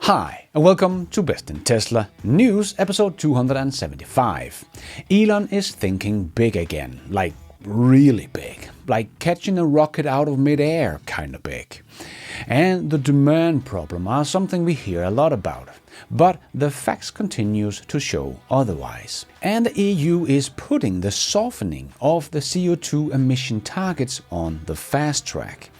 Hi, and welcome to Best in Tesla News, episode 275. Elon is thinking big again, like really big, like catching a rocket out of midair kind of big. And the demand problem are something we hear a lot about, but the facts continues to show otherwise. And the EU is putting the softening of the CO2 emission targets on the fast track.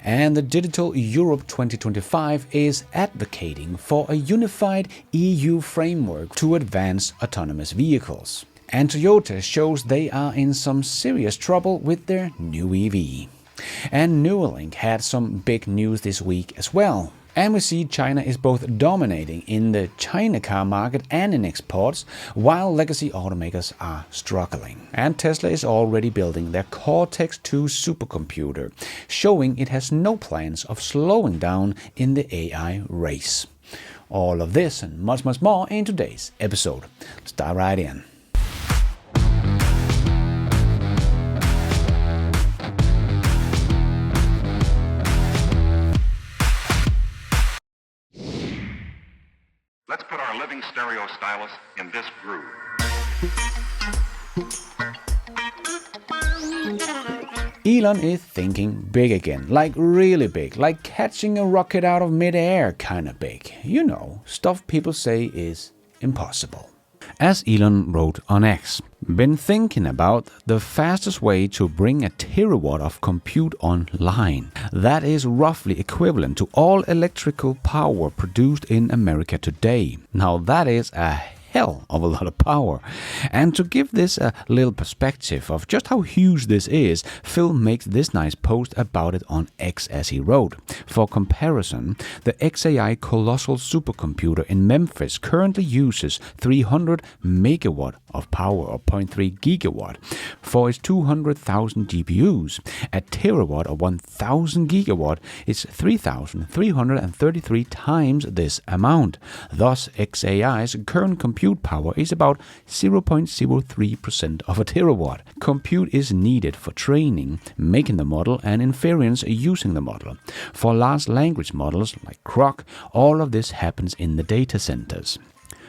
And the Digital Europe 2025 is advocating for a unified EU framework to advance autonomous vehicles. And Toyota shows they are in some serious trouble with their new EV. And Neuralink had some big news this week as well. And we see China is both dominating in the China car market and in exports, while legacy automakers are struggling. And Tesla is already building their Cortex-2 supercomputer, showing it has no plans of slowing down in the AI race. All of this and much more in today's episode. Let's dive right in. Let's put our living stereo stylus in this groove. Elon is thinking big again, like really big, like catching a rocket out of midair kind of big. You know, stuff people say is impossible. As Elon wrote on X, been thinking about the fastest way to bring a terawatt of compute online. That is roughly equivalent to all electrical power produced in America today. Now that is a hell of a lot of power. And to give this a little perspective of just how huge this is, Phil makes this nice post about it on X as he wrote. For comparison, the XAI colossal supercomputer in Memphis currently uses 300 megawatt of power, or 0.3 gigawatt, for its 200,000 GPUs. A terawatt or 1,000 gigawatt is 3,333 times this amount. Thus, XAI's current compute power is about 0.03% of a terawatt. Compute is needed for training, making the model, and inference using the model. For large language models like Grok, all of this happens in the data centers.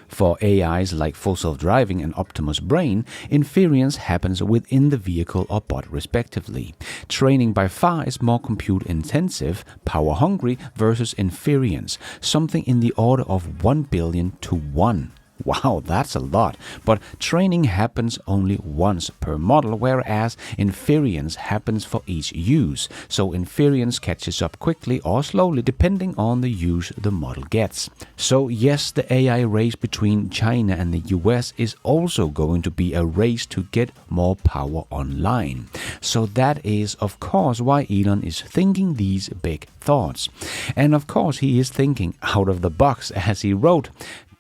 For AIs like Full Self-Driving and Optimus Brain, inference happens within the vehicle or bot respectively. Training by far is more compute-intensive, power-hungry versus inference, something in the order of 1 billion to 1. Wow, that's a lot. But training happens only once per model, whereas inference happens for each use. So inference catches up quickly or slowly depending on the use the model gets. So yes, the AI race between China and the US is also going to be a race to get more power online. So that is of course why Elon is thinking these big thoughts. And of course he is thinking out of the box, as he wrote,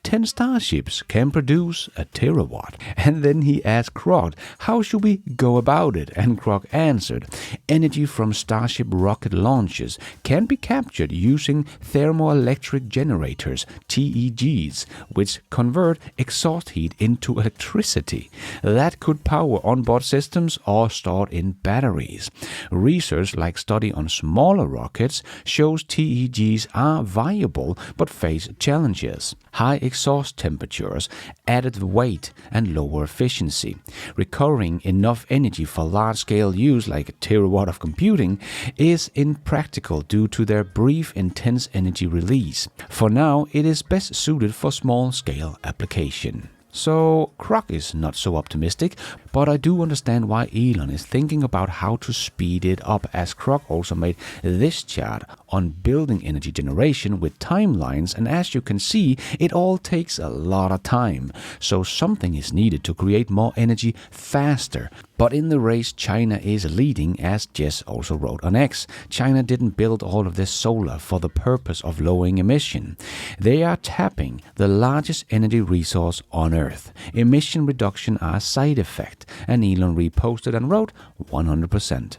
10 starships can produce a terawatt. And then he asked Grok, how should we go about it? And Grok answered, energy from Starship rocket launches can be captured using thermoelectric generators, TEGs, which convert exhaust heat into electricity. That could power onboard systems or stored in batteries. Research like study on smaller rockets shows TEGs are viable but face challenges. High exhaust temperatures, added weight, and lower efficiency. Recovering enough energy for large-scale use like a terawatt of computing is impractical due to their brief, intense energy release. For now, it is best suited for small-scale application. So Grok is not so optimistic, but I do understand why Elon is thinking about how to speed it up, as Grok also made this chart on building energy generation with timelines, and as you can see, it all takes a lot of time. So something is needed to create more energy faster. But in the race, China is leading, as Jess also wrote on X. China didn't build all of this solar for the purpose of lowering emission. They are tapping the largest energy resource on Earth. Emission reduction are a side effect, and Elon reposted and wrote 100%.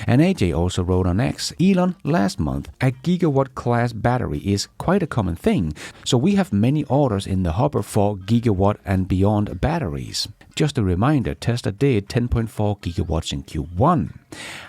And AJ also wrote on X, Elon, last month, a gigawatt-class battery is quite a common thing, so we have many orders in the hopper for gigawatt and beyond batteries. Just a reminder, Tesla did 10.4 gigawatts in Q1.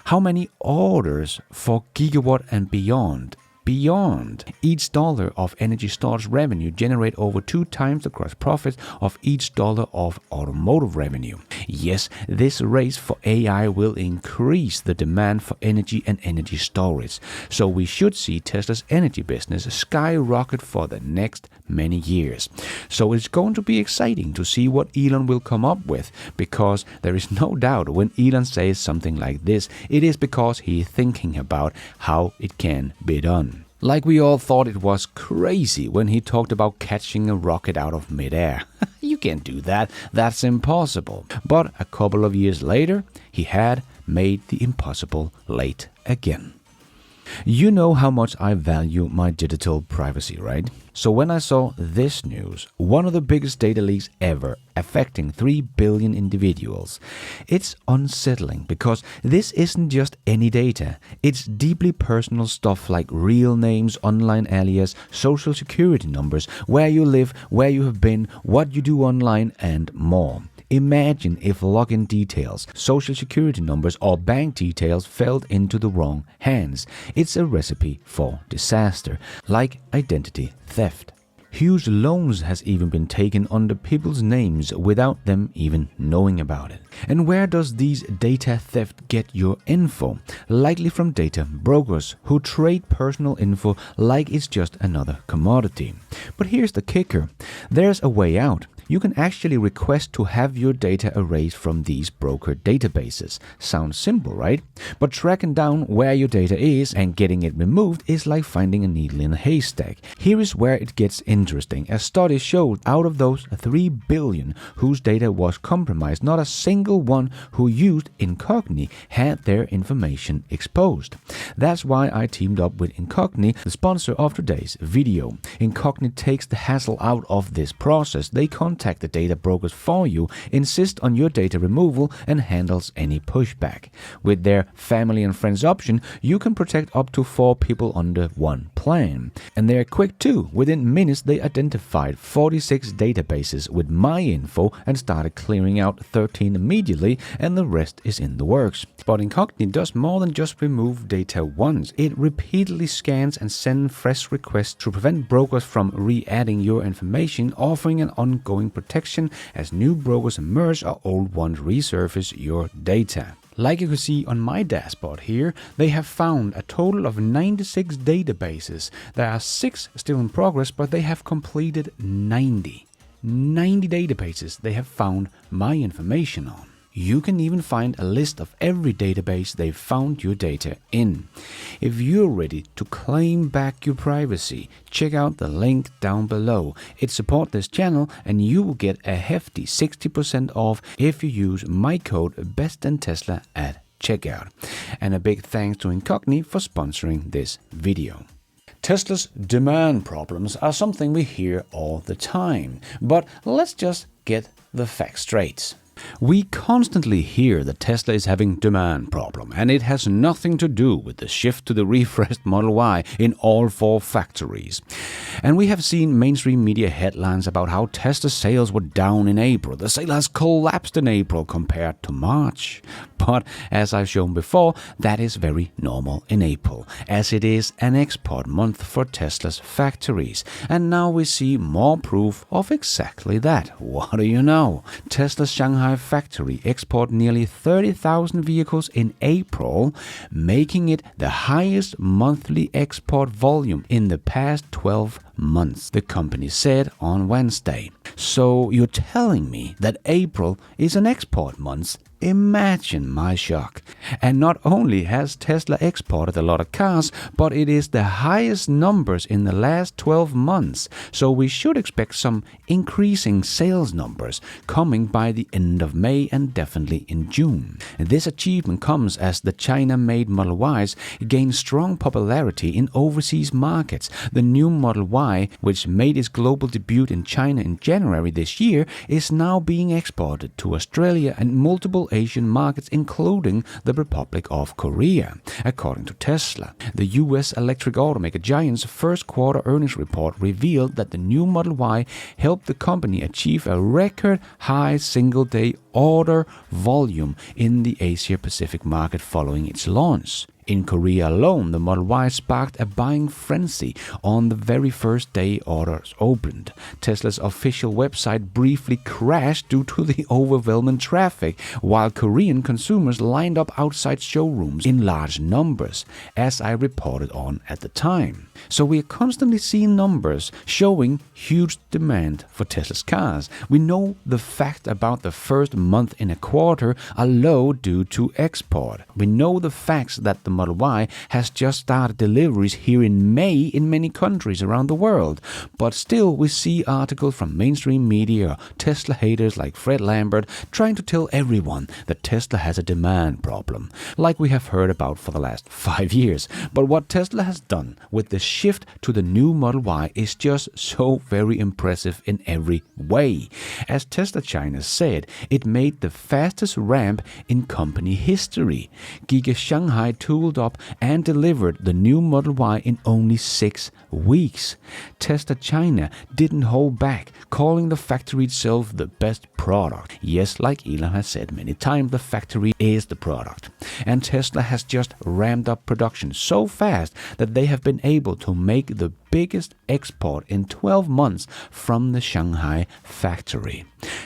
How many orders for gigawatt and beyond beyond. Each dollar of energy storage revenue generates over 2 times the gross profit of each dollar of automotive revenue. Yes, this race for AI will increase the demand for energy and energy storage, so we should see Tesla's energy business skyrocket for the next many years. So it's going to be exciting to see what Elon will come up with, because there is no doubt when Elon says something like this, it is because he's thinking about how it can be done. Like we all thought it was crazy when he talked about catching a rocket out of midair. You can't do that, that's impossible. But a couple of years later, he had made the impossible late again. You know how much I value my digital privacy, right? So when I saw this news, one of the biggest data leaks ever, affecting 3 billion individuals, it's unsettling because this isn't just any data. It's deeply personal stuff like real names, online alias, social security numbers, where you live, where you have been, what you do online, and more. Imagine if login details, social security numbers, or bank details fell into the wrong hands. It's a recipe for disaster, like identity theft. Huge loans has even been taken under people's names without them even knowing about it. And where does these data theft get your info? Likely from data brokers who trade personal info like it's just another commodity. But here's the kicker. There's a way out. You can actually request to have your data erased from these broker databases. Sounds simple, right? But tracking down where your data is and getting it removed is like finding a needle in a haystack. Here is where it gets interesting. A study showed out of those 3 billion whose data was compromised, not a single one who used Incogni had their information exposed. That's why I teamed up with Incogni, the sponsor of today's video. Incogni takes the hassle out of this process. They contact the data brokers for you, insist on your data removal, and handles any pushback. With their family and friends option, you can protect up to 4 people under one plan. And they're quick too. Within minutes, they identified 46 databases with my info and started clearing out 13 immediately, and the rest is in the works. But Incogni does more than just remove data once. It repeatedly scans and sends fresh requests to prevent brokers from re-adding your information, offering an ongoing protection as new brokers emerge or old ones resurface your data. Like you can see on my dashboard here, they have found a total of 96 databases. There are 6 still in progress, but they have completed 90. 90 databases they have found my information on. You can even find a list of every database they've found your data in. If you're ready to claim back your privacy, check out the link down below. It supports this channel and you will get a hefty 60% off if you use my code BESTINTESLA at checkout. And a big thanks to Incogni for sponsoring this video. Tesla's demand problems are something we hear all the time, but let's just get the facts straight. We constantly hear that Tesla is having demand problem, and it has nothing to do with the shift to the refreshed Model Y in all 4 factories. And we have seen mainstream media headlines about how Tesla sales were down in April. The sale has collapsed in April compared to March. But as I've shown before, that is very normal in April, as it is an export month for Tesla's factories. And now we see more proof of exactly that. What do you know? Tesla's Shanghai factory export nearly 30,000 vehicles in April, making it the highest monthly export volume in the past 12 months, the company said on Wednesday. So you're telling me that April is an export month? Imagine my shock. And not only has Tesla exported a lot of cars, but it is the highest numbers in the last 12 months. So we should expect some increasing sales numbers coming by the end of May and definitely in June. And this achievement comes as the China-made Model Ys gain strong popularity in overseas markets. The new Model Y, which made its global debut in China in January this year, is now being exported to Australia and multiple Asian markets, including the Republic of Korea. According to Tesla, the US electric automaker giant's first quarter earnings report revealed that the new Model Y helped the company achieve a record high single-day order volume in the Asia-Pacific market following its launch. In Korea alone, the Model Y sparked a buying frenzy on the very first day orders opened. Tesla's official website briefly crashed due to the overwhelming traffic, while Korean consumers lined up outside showrooms in large numbers, as I reported on at the time. So we are constantly seeing numbers showing huge demand for Tesla's cars. We know the fact about the first month in a quarter are low due to export. We know the facts that the Model Y has just started deliveries here in May in many countries around the world. But still we see articles from mainstream media, Tesla haters like Fred Lambert, trying to tell everyone that Tesla has a demand problem, like we have heard about for the last 5 years. But what Tesla has done with the shift to the new Model Y is just so very impressive in every way. As Tesla China said, it made the fastest ramp in company history. Giga Shanghai tooled up and delivered the new Model Y in only 6 weeks. Tesla China didn't hold back, calling the factory itself the best product. Yes, like Elon has said many times, the factory is the product. And Tesla has just ramped up production so fast that they have been able to make the biggest export in 12 months from the Shanghai factory.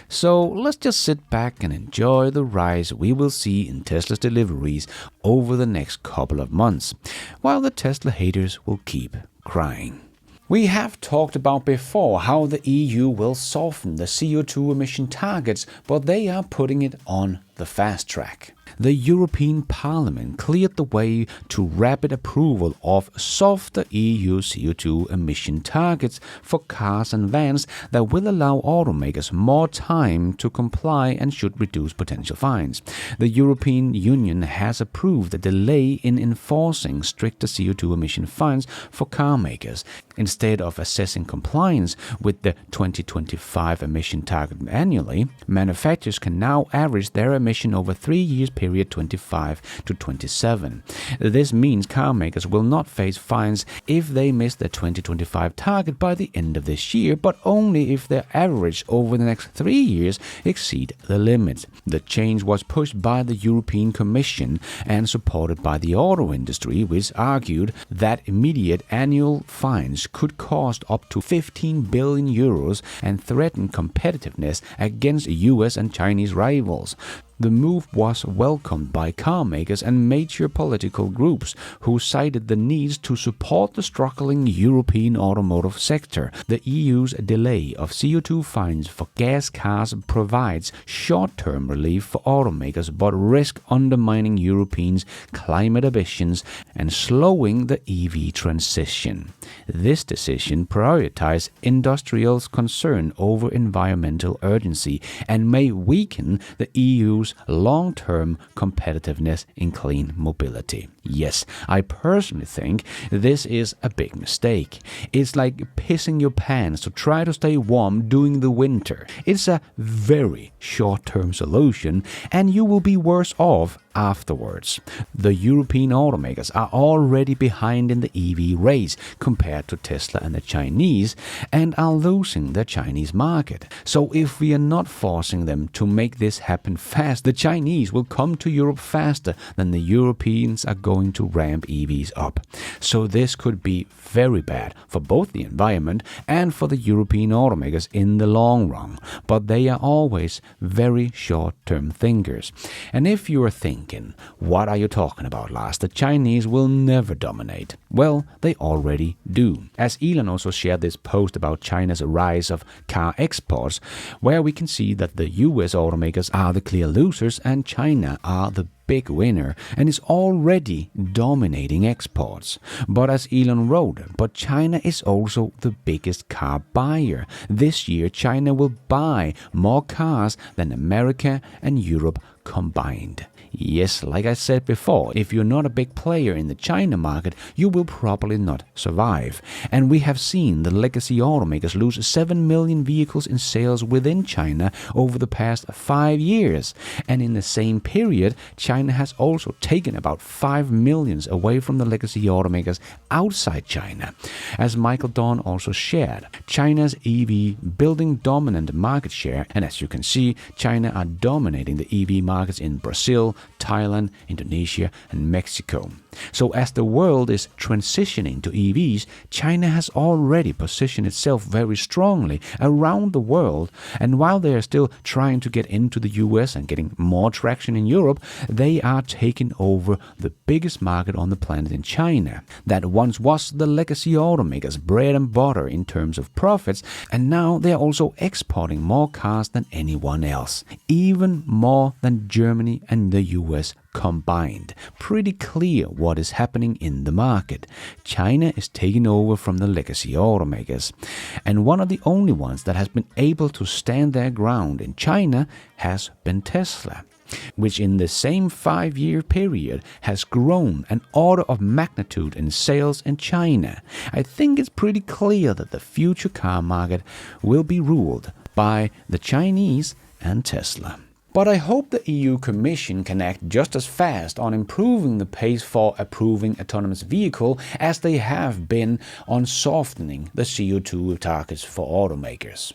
So let's just sit back and enjoy the rise we will see in Tesla's deliveries over the next couple of months, while the Tesla haters will keep crying. We have talked about before how the EU will soften the CO2 emission targets, but they are putting it on the fast track. The European Parliament cleared the way to rapid approval of softer EU CO2 emission targets for cars and vans that will allow automakers more time to comply and should reduce potential fines. The European Union has approved a delay in enforcing stricter CO2 emission fines for car makers. Instead of assessing compliance with the 2025 emission target annually, manufacturers can now average their emission over 3 years period 25 to 27. This means car makers will not face fines if they miss their 2025 target by the end of this year, but only if their average over the next 3 years exceed the limits. The change was pushed by the European Commission and supported by the auto industry, which argued that immediate annual fines could cost up to 15 billion euros and threaten competitiveness against US and Chinese rivals. The move was welcomed by car makers and major political groups who cited the needs to support the struggling European automotive sector. The EU's delay of CO2 fines for gas cars provides short-term relief for automakers but risk undermining Europeans' climate ambitions and slowing the EV transition. This decision prioritizes industrials' concern over environmental urgency and may weaken the EU's long-term competitiveness in clean mobility. Yes, I personally think this is a big mistake. It's like pissing your pants to try to stay warm during the winter. It's a very short-term solution and you will be worse off afterwards. The European automakers are already behind in the EV race compared to Tesla and the Chinese and are losing the Chinese market. So if we are not forcing them to make this happen fast, the Chinese will come to Europe faster than the Europeans are going to ramp EVs up. So this could be very bad for both the environment and for the European automakers in the long run. But they are always very short-term thinkers. And if you are thinking, what are you talking about, Lars? The Chinese will never dominate. Well, they already do. As Elon also shared this post about China's rise of car exports, where we can see that the US automakers are the clear losers and China are the big winner and is already dominating exports. But as Elon wrote, but China is also the biggest car buyer. This year, China will buy more cars than America and Europe combined. Yes, like I said before, if you're not a big player in the China market, you will probably not survive. And we have seen the legacy automakers lose 7 million vehicles in sales within China over the past 5 years. And in the same period, China has also taken about 5 million away from the legacy automakers outside China. As Michael Dawn also shared, China's EV building dominant market share, and as you can see, China are dominating the EV markets in Brazil, Thailand, Indonesia, and Mexico. So as the world is transitioning to EVs, China has already positioned itself very strongly around the world, and while they are still trying to get into the US and getting more traction in Europe, they are taking over the biggest market on the planet in China. That once was the legacy automakers' bread and butter in terms of profits, and now they are also exporting more cars than anyone else, even more than Germany and the US combined. Pretty clear what is happening in the market. China is taking over from the legacy automakers. And one of the only ones that has been able to stand their ground in China has been Tesla, which in the same 5-year period has grown an order of magnitude in sales in China. I think it's pretty clear that the future car market will be ruled by the Chinese and Tesla. But I hope the EU Commission can act just as fast on improving the pace for approving autonomous vehicle as they have been on softening the CO2 targets for automakers.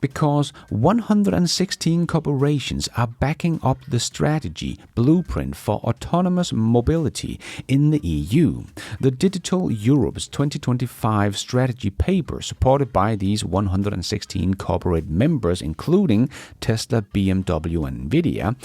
Because 116 corporations are backing up the strategy blueprint for autonomous mobility in the EU. The Digital Europe's 2025 strategy paper, supported by these 116 corporate members, including Tesla, BMW, and Nvidia,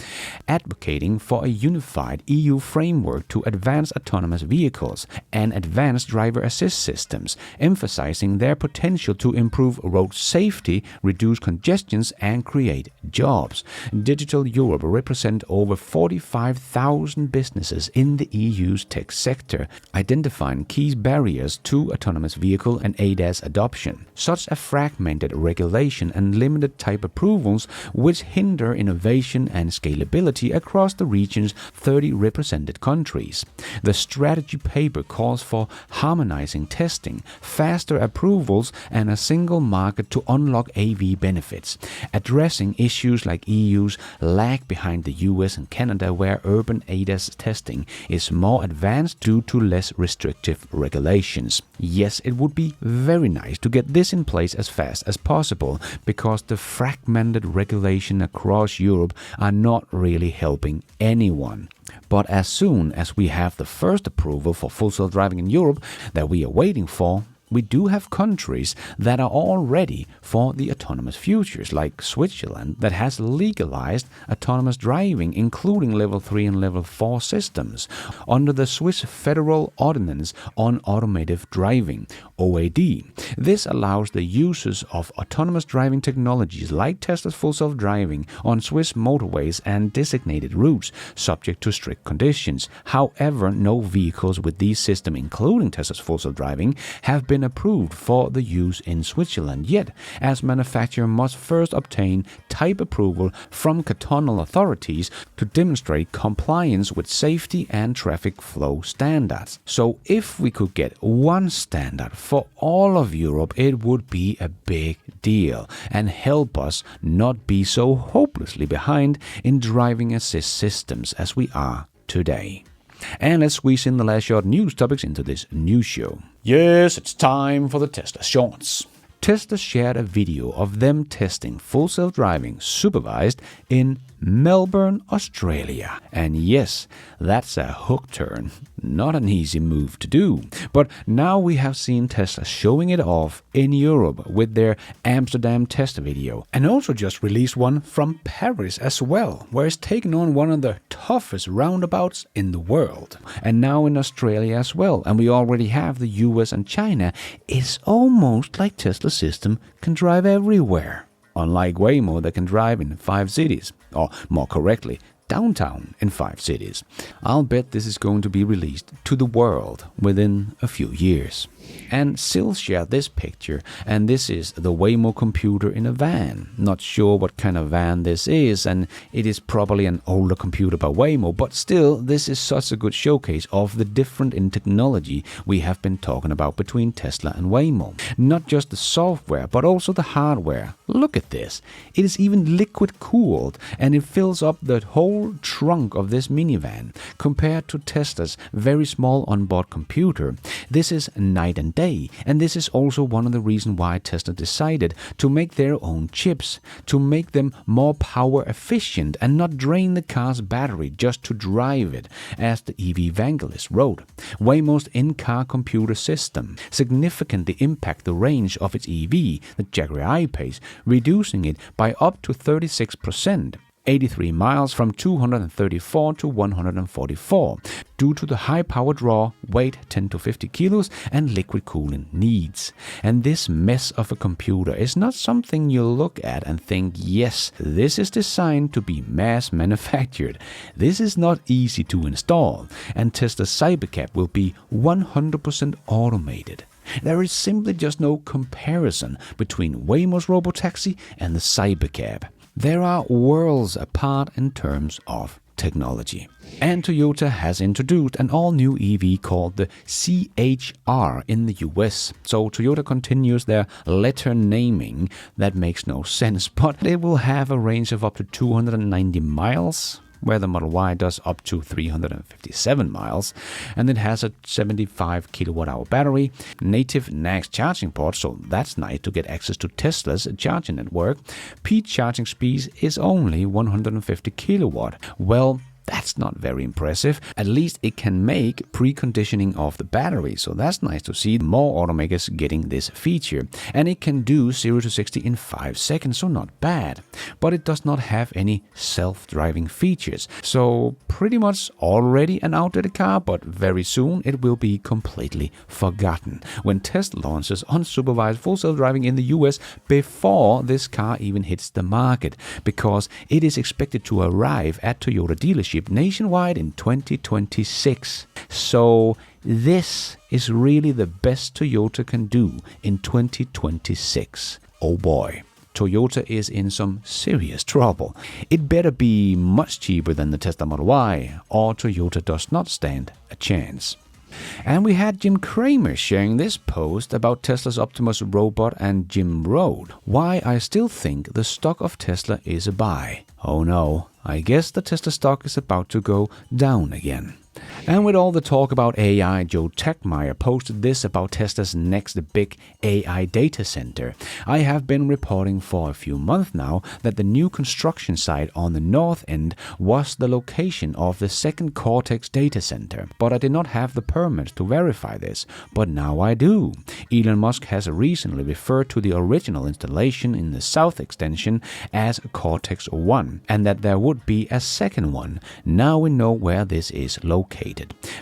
advocating for a unified EU framework to advance autonomous vehicles and advanced driver assist systems, emphasizing their potential to improve road safety, reduce congestions, and create jobs. Digital Europe represents over 45,000 businesses in the EU's tech sector, identifying key barriers to autonomous vehicle and ADAS adoption, such as fragmented regulation and limited type approvals, which hinder innovation and scalability across the region's 30 represented countries. The strategy paper calls for harmonizing testing, faster approvals, and a single market to unlock AV benefits, addressing issues like EU's lag behind the US and Canada, where urban ADAS testing is more advanced due to less restrictive regulations. Yes, it would be very nice to get this in place as fast as possible, because the fragmented regulation across Europe are not really helping anyone. But as soon as we have the first approval for full self-driving in Europe that we are waiting for, we do have countries that are all ready for the autonomous futures, like Switzerland, that has legalized autonomous driving, including level 3 and level 4 systems, under the Swiss Federal Ordinance on Automated Driving, OAD. This allows the users of autonomous driving technologies like Tesla's full self-driving on Swiss motorways and designated routes, subject to strict conditions. However, no vehicles with these systems, including Tesla's full self-driving, have been approved for the use in Switzerland yet, as manufacturer must first obtain type approval from cantonal authorities to demonstrate compliance with safety and traffic flow standards. So if we could get one standard for all of Europe, it would be a big deal and help us not be so hopelessly behind in driving assist systems as we are today. And let's squeeze in the last short news topics into this news show. Yes, it's time for the Tesla Shorts. Tesla shared a video of them testing full self-driving supervised in Melbourne, Australia. And yes, that's a hook turn. Not an easy move to do. But now we have seen Tesla showing it off in Europe with their Amsterdam test video. And also just released one from Paris as well, where it's taken on one of the toughest roundabouts in the world. And now in Australia as well. And we already have the US and China. It's almost like Tesla's system can drive everywhere. Unlike Waymo that can drive in 5 cities, or more correctly, downtown in 5 cities. I'll bet this is going to be released to the world within a few years. And Sil shared this picture, and this is the Waymo computer in a van. Not sure what kind of van this is, and it is probably an older computer by Waymo, but still, this is such a good showcase of the difference in technology we have been talking about between Tesla and Waymo. Not just the software, but also the hardware. Look at this. It is even liquid cooled, and it fills up the whole whole trunk of this minivan compared to Tesla's very small onboard computer. This is night and day, and this is also one of the reasons why Tesla decided to make their own chips, to make them more power efficient and not drain the car's battery just to drive it, as the EV evangelist wrote. Waymo's in-car computer system significantly impact the range of its EV, the Jaguar I-Pace, reducing it by up to 36%. 83 miles from 234 to 144 due to the high power draw, weight 10 to 50 kilos, and liquid cooling needs. And this mess of a computer is not something you look at and think, yes, this is designed to be mass manufactured. This is not easy to install, and Tesla's Cybercab will be 100% automated. There is simply just no comparison between Waymo's robotaxi and the Cybercab. There are worlds apart in terms of technology. And Toyota has introduced an all-new EV called the CHR in the US. So Toyota continues their letter naming. That makes no sense, but it will have a range of up to 290 miles, where the Model Y does up to 357 miles, and it has a 75 kilowatt-hour battery, native NACS charging port, so that's nice to get access to Tesla's charging network. Peak charging speed is only 150 kilowatt. Well, that's not very impressive. At least it can make preconditioning of the battery, so that's nice to see more automakers getting this feature. And it can do 0 to 60 in 5 seconds, so not bad. But it does not have any self-driving features, so pretty much already an outdated car, but very soon it will be completely forgotten when Tesla launches unsupervised full self-driving in the US before this car even hits the market, because it is expected to arrive at Toyota dealerships nationwide in 2026. So this is really the best Toyota can do in 2026. Oh boy. Toyota is in some serious trouble. It better be much cheaper than the Tesla Model Y, or Toyota does not stand a chance. And we had Jim Cramer sharing this post about Tesla's Optimus robot, and Jim wrote, "Why I still think the stock of Tesla is a buy. Oh no, I guess the Tesla stock is about to go down again." And with all the talk about AI, Joe Techmeyer posted this about Tesla's next big AI data center. "I have been reporting for a few months now that the new construction site on the north end was the location of the second Cortex data center, but I did not have the permit to verify this, but now I do. Elon Musk has recently referred to the original installation in the south extension as Cortex 1, and that there would be a second one. Now we know where this is located.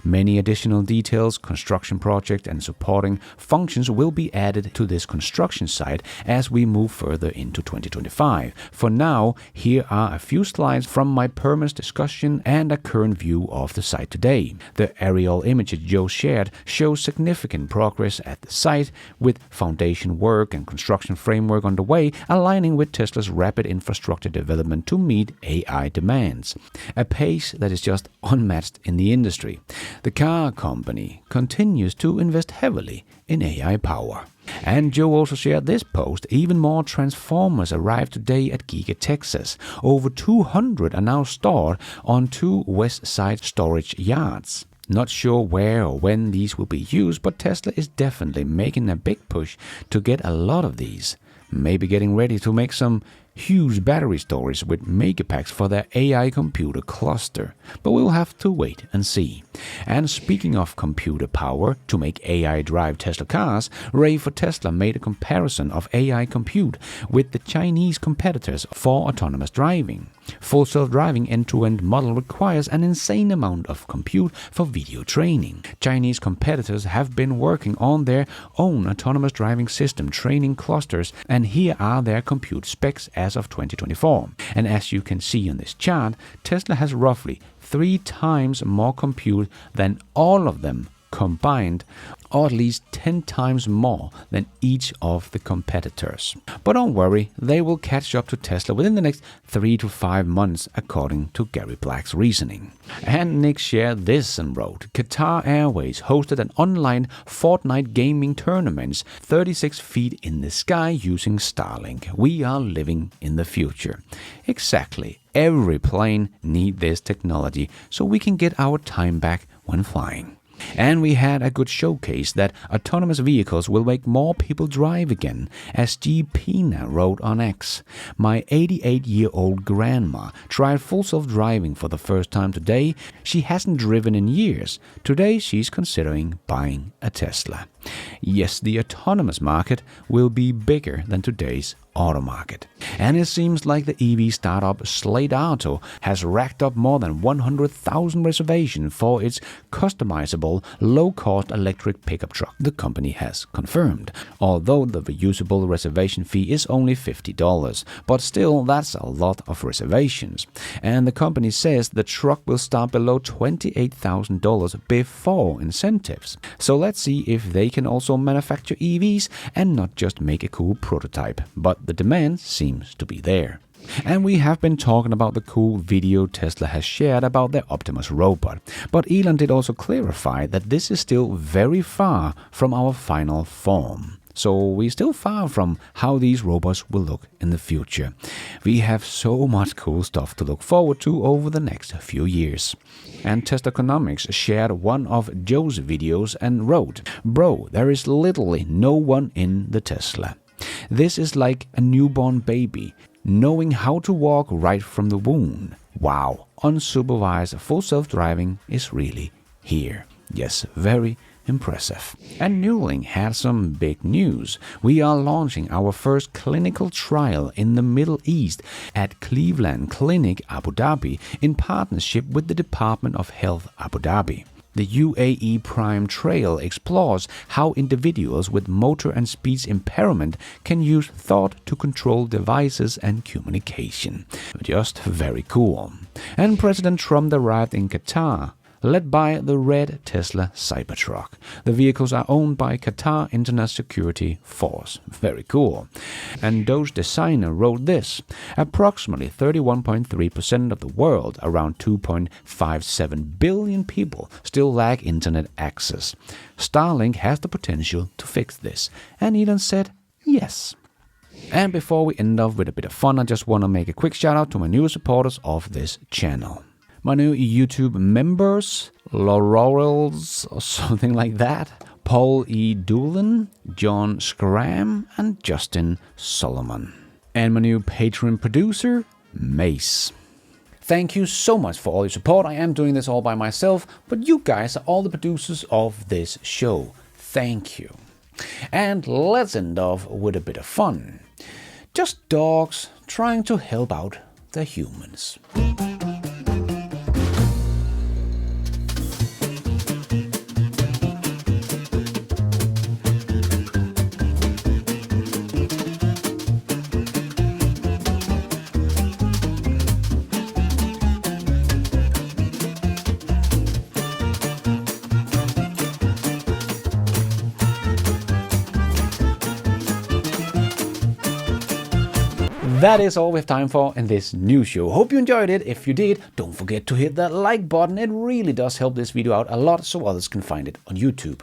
Many additional details, construction project, and supporting functions will be added to this construction site as we move further into 2025. For now, here are a few slides from my permits discussion and a current view of the site today. The aerial images Joe shared show significant progress at the site, with foundation work and construction framework underway, aligning with Tesla's rapid infrastructure development to meet AI demands, a pace that is just unmatched in the industry. The car company continues to invest heavily in AI power." And Joe also shared this post. "Even more transformers arrived today at Giga, Texas. Over 200 are now stored on 2 west side storage yards. Not sure where or when these will be used, but Tesla is definitely making a big push to get a lot of these. Maybe getting ready to make some huge battery storage with megapacks for their AI computer cluster. But we'll have to wait and see." And speaking of computer power to make AI drive Tesla cars, Ray for Tesla made a comparison of AI compute with the Chinese competitors for autonomous driving. Full self-driving end-to-end model requires an insane amount of compute for video training. Chinese competitors have been working on their own autonomous driving system training clusters, and here are their compute specs as of 2024. And as you can see on this chart, Tesla has roughly 3 times more compute than all of them combined or at least 10 times more than each of the competitors. But don't worry, they will catch up to Tesla within the next 3 to 5 months, according to Gary Black's reasoning. And Nick shared this and wrote, Qatar Airways hosted an online Fortnite gaming tournament 36 feet in the sky using Starlink. We are living in the future. Exactly. Every plane needs this technology so we can get our time back when flying. And we had a good showcase that autonomous vehicles will make more people drive again, as G. Pina wrote on X. My 88-year-old grandma tried full self-driving for the first time today. She hasn't driven in years. Today she's considering buying a Tesla. Yes, the autonomous market will be bigger than today's auto market. And it seems like the EV startup Slate Auto has racked up more than 100,000 reservations for its customizable, low-cost electric pickup truck, the company has confirmed. Although the reusable reservation fee is only $50, but still that's a lot of reservations. And the company says the truck will start below $28,000 before incentives. So let's see if they can also manufacture EVs and not just make a cool prototype. But the demand seems to be there. And we have been talking about the cool video Tesla has shared about their Optimus robot. But Elon did also clarify that this is still very far from our final form. So we're still far from how these robots will look in the future. We have so much cool stuff to look forward to over the next few years. And Teslaconomics shared one of Joe's videos and wrote, Bro, there is literally no one in the Tesla. This is like a newborn baby, knowing how to walk right from the womb. Wow, unsupervised full self-driving is really here. Yes, very impressive. And Neuralink had some big news. We are launching our first clinical trial in the Middle East at Cleveland Clinic Abu Dhabi in partnership with the Department of Health Abu Dhabi. The UAE Prime Trail explores how individuals with motor and speech impairment can use thought to control devices and communication. Just very cool. And President Trump arrived in Qatar, led by the red Tesla Cybertruck. The vehicles are owned by Qatar Internet Security Force. Very cool. And Doge Designer wrote this. Approximately 31.3% of the world, around 2.57 billion people, still lack internet access. Starlink has the potential to fix this. And Elon said yes. And before we end off with a bit of fun, I just want to make a quick shout out to my new supporters of this channel. My new YouTube members, Laurels or something like that, Paul E. Doolin, John Scram, and Justin Solomon. And my new Patreon producer, Mace. Thank you so much for all your support. I am doing this all by myself, but you guys are all the producers of this show. Thank you. And let's end off with a bit of fun. Just dogs trying to help out the humans. That is all we have time for in this new show. Hope you enjoyed it. If you did, don't forget to hit that like button. It really does help this video out a lot so others can find it on YouTube.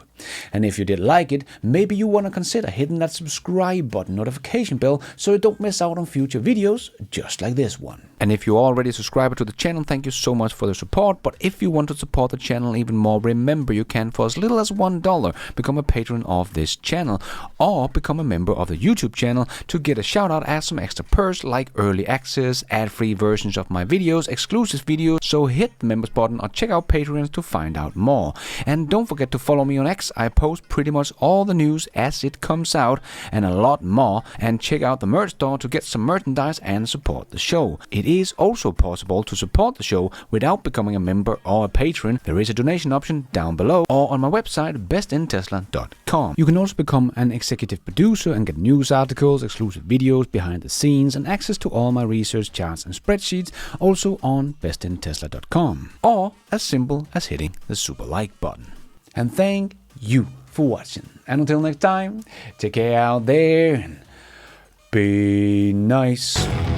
And if you did like it, maybe you want to consider hitting that subscribe button, notification bell, so you don't miss out on future videos just like this one. And if you're already a subscriber to the channel, thank you so much for the support. But if you want to support the channel even more, remember you can, for as little as $1, become a patron of this channel or become a member of the YouTube channel to get a shout out as some extra perks like early access, ad-free versions of my videos, exclusive videos. So hit the members button or check out Patreon to find out more. And don't forget to follow me on X. I post pretty much all the news as it comes out and a lot more. And check out the merch store to get some merchandise and support the show. It is also possible to support the show without becoming a member or a patron. There is a donation option down below or on my website bestintesla.com. You can also become an executive producer and get news articles, exclusive videos, behind the scenes, and access to all my research charts and spreadsheets also on bestintesla.com, or as simple as hitting the super like button. And thank you for watching. And until next time, take care out there and be nice.